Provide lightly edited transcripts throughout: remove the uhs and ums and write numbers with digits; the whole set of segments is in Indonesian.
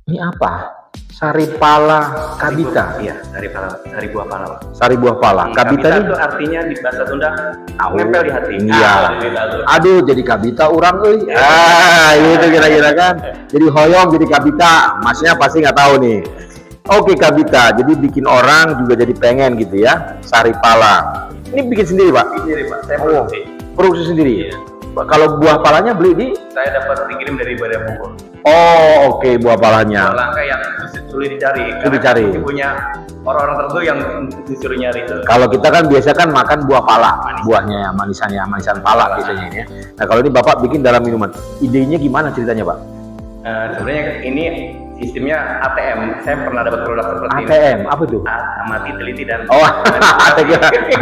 Ini apa? Sari pala kabita. Iya, sari buah pala, Pak. Sari buah pala. Kabita Kabita ini itu artinya di bahasa Sunda tahu. nempel di hati. Iya. Aduh, jadi kabita orang euy. Itu kira-kira kan. Jadi hoyong jadi kabita. Masnya pasti nggak tahu nih. Oke, kabita. Jadi bikin orang juga jadi pengen gitu ya. Sari pala. Ini bikin sendiri, Pak? Sendiri, Pak. Saya produksi. Produksi sendiri. Iya. Kalau buah palanya beli di? Saya dapat dikirim dari Badan Bogor. Oh, oke, buah palanya. Buah langka yang sulit dicari. Sulit dicari. Punya orang-orang tertentu yang disuruh nyari itu. Kalau kita kan biasa kan makan buah pala, buahnya ya, manisan pala biasanya ini ya. Nah, kalau ini Bapak bikin dalam minuman. Idenya gimana ceritanya, Pak? Sebenarnya ini sistemnya ATM. Saya pernah dapat produk seperti ini. ATM, apa itu? Amati, teliti, dan Oh,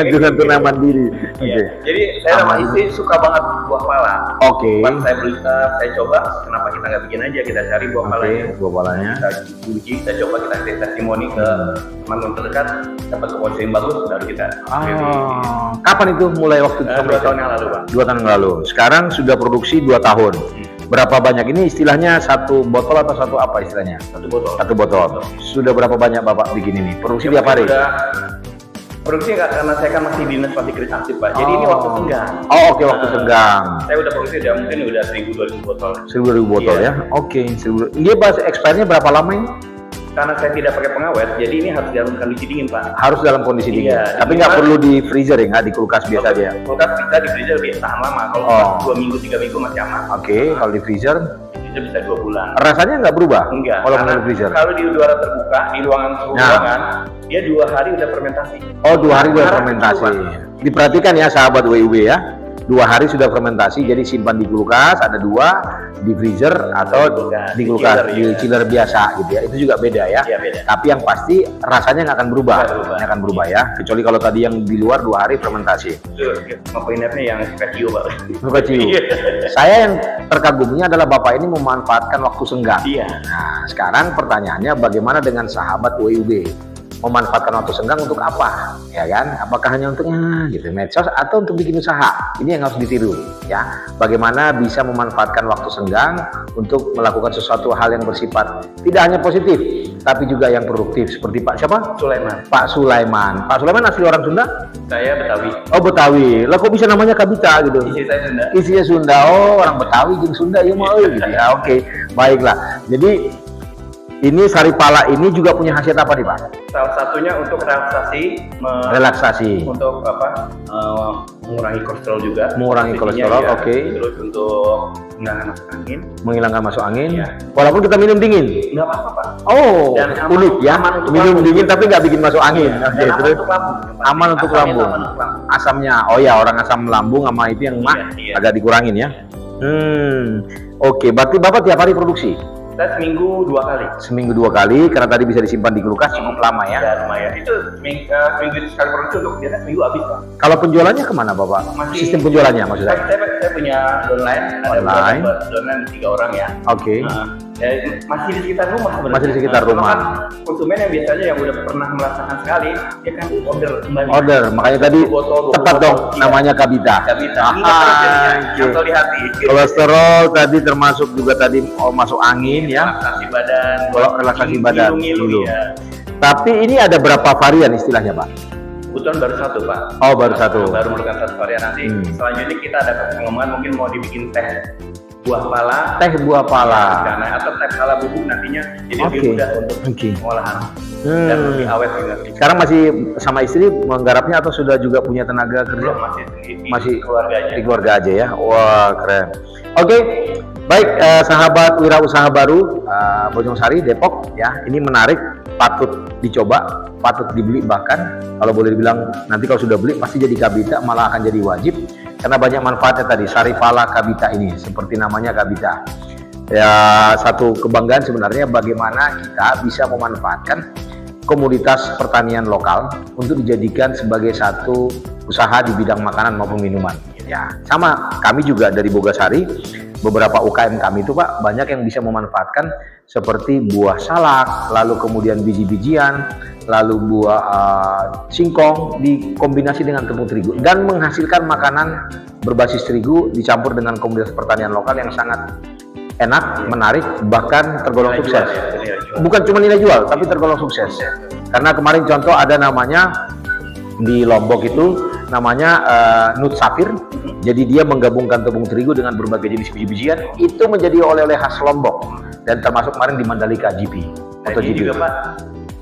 ajudan tunai mandiri. Iya. Jadi saya sama istri suka banget buah pala. Oke. Pas saya beli, saya coba, kenapa kita nggak bikin aja? Kita cari buah palanya. Buah palanya. Kita uji, kita coba, kita kasih testimoni ke teman-teman terdekat, dapat kepuasan yang bagus, baru kita. Kapan itu mulai waktu? 2 tahun yang lalu, Pak. 2 tahun yang lalu. Sekarang sudah produksi 2 tahun. Berapa banyak ini istilahnya satu botol atau satu apa istilahnya? Satu botol. Satu botol. Sudah berapa banyak Bapak bikin ini? Produksi tiap hari? Produksi nggak, karena saya kan masih dinas, masih kerja aktif, Pak. Jadi ini waktu senggang. Oh, oke, waktu senggang. Saya udah produksi mungkin udah 1.000-2.000 botol. 1.000 botol ya? Oke, 1.000. Dia expirednya berapa lama ini? Karena saya tidak pakai pengawet, jadi ini harus dalam kondisi dingin, Pak. Harus dalam kondisi dingin. Iya, tapi nggak perlu di freezer ya, nggak di kulkas biasa aja. Kulkas bisa di freezer lebih tahan lama. Kalau 2 minggu, 3 minggu masih aman. Oke, kalau di freezer? Di freezer bisa 2 bulan. Rasanya nggak berubah? Enggak. Kalau di freezer? Kalau di udara terbuka, di ruangan ruangan, dia 2 hari udah fermentasi. Oh, 2 hari udah fermentasi. Diperhatikan ya sahabat WUB ya. 2 hari sudah fermentasi, jadi simpan di kulkas, ada 2 di freezer atau di kulkas, di chiller biasa gitu ya. Itu juga beda ya. Iya, beda. Tapi yang pasti rasanya nggak akan berubah. Nggak akan berubah ya. Kecuali kalau tadi yang di luar 2 hari fermentasi. Peminatnya yang suka ciu, Pak. Suka ciu. Saya yang terkagumnya adalah Bapak ini memanfaatkan waktu senggang. Iya. Nah, sekarang pertanyaannya bagaimana dengan sahabat WUB? Memanfaatkan waktu senggang untuk apa, ya kan? Apakah hanya untuk gitu medsos atau untuk bikin usaha? Ini yang harus ditiru, ya. Bagaimana bisa memanfaatkan waktu senggang untuk melakukan sesuatu hal yang bersifat tidak hanya positif, tapi juga yang produktif. Seperti Pak siapa? Sulaiman. Pak Sulaiman. Pak Sulaiman asli orang Sunda? Saya Betawi. Oh, Betawi. Lah kok bisa namanya Kabita gitu? Istri saya Sunda. Istrinya Sunda. Oh, orang Betawi jeung Sunda ya mau gitu ya. Oke, baiklah. Jadi ini sari pala ini juga punya khasiat apa nih, Pak? Salah satunya untuk relaksasi. Untuk apa? Mengurangi kolesterol juga. Mengurangi kolesterol, oke. Terus untuk menghilangkan masuk angin. Menghilangkan masuk angin. Ya. Walaupun kita minum dingin. Nggak apa-apa, Pak. Oh, dan unik ya. Minum dingin tapi nggak bikin masuk angin. Oke, terus aman untuk lambung. Asamnya. Oh ya, orang asam lambung sama itu yang agak dikurangin ya. Oke, berarti Bapak tiap hari produksi? Saya seminggu 2 kali. Seminggu 2 kali, karena tadi bisa disimpan di kulkas cukup lama ya? Ya, lumayan. Itu seminggu sekali produksi untuk biasanya seminggu habis, Pak. Kalau penjualannya kemana, Bapak? Sistem penjualannya maksudnya? Saya punya online. Ada online 3 orang ya. Oke. Masih di sekitar rumah sebenarnya. Masih di sekitar rumah. Kan konsumen yang biasanya yang udah pernah merasakan sekali, dia kan order kembali. Order, makanya tadi tepat dong namanya Kabita. Kabita. Atau di hati. Kolesterol tadi termasuk juga tadi masuk angin ya. Relaksasi badan. Kalau relaksasi badan. Ngilu, ya. Tapi ini ada berapa varian istilahnya, Pak? Kebetulan baru 1, Pak. Oh, baru 1. Baru merupakan 1 varian nanti. Selanjutnya kita ada pengembangan mungkin mau dibikin teh buah pala. Teh buah pala. Atau teh pala bubuk nantinya jadi lebih mudah untuk pengolahan. Dan lebih awet juga. Sekarang masih sama istri menggarapnya atau sudah juga punya tenaga kerja? Belum, masih keluarga aja. Di keluarga aja ya. Wah, keren. Oke. Baik, sahabat wirausaha baru Bojongsari Depok ya. Ini menarik, patut dicoba, patut dibeli, bahkan kalau boleh dibilang nanti kalau sudah beli pasti jadi Kabita, malah akan jadi wajib karena banyak manfaatnya tadi. Sari pala Kabita ini seperti namanya Kabita. Ya, satu kebanggaan sebenarnya bagaimana kita bisa memanfaatkan komoditas pertanian lokal untuk dijadikan sebagai satu usaha di bidang makanan maupun minuman. Ya, sama kami juga dari Bogasari, beberapa UKM kami itu Pak banyak yang bisa memanfaatkan seperti buah salak, lalu kemudian biji-bijian, lalu buah singkong dikombinasi dengan tepung terigu dan menghasilkan makanan berbasis terigu dicampur dengan komoditas pertanian lokal yang sangat enak, menarik, bahkan tergolong Nilai sukses. jual ya, nilai jual. Bukan cuma nilai jual, tapi tergolong sukses. Karena kemarin contoh ada namanya di Lombok itu namanya Nut Safir. Jadi dia menggabungkan tepung terigu dengan berbagai jenis biji-bijian. Itu menjadi oleh-oleh khas Lombok dan termasuk kemarin di Mandalika GP. Dan ini juga Pak,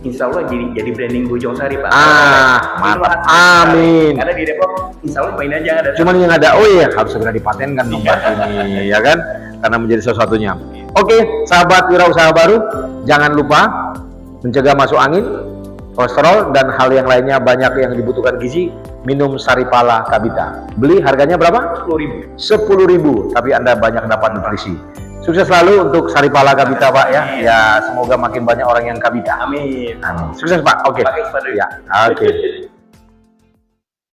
Insya Allah jadi branding Bojong Sari Pak. Mantap. Inovasi sekali. Amin. Karena di Depok, Insya Allah main aja ada. Cuman yang ada, oh iya harus segera dipatenkan dong Pak ini, ya kan? Karena menjadi salah satunya. Oke, sahabat wirausaha baru, jangan lupa mencegah masuk angin, kolesterol dan hal yang lainnya banyak yang dibutuhkan gizi. Minum Saripala Kabita. Beli harganya berapa? 10.000. 10.000, tapi Anda banyak dapat nutrisi. Sukses selalu untuk Saripala Kabita Pak ya. Ya semoga makin banyak orang yang Kabita. Amin. Amin. Sukses Pak. Oke. Pakai sepatu. Ya. Oke.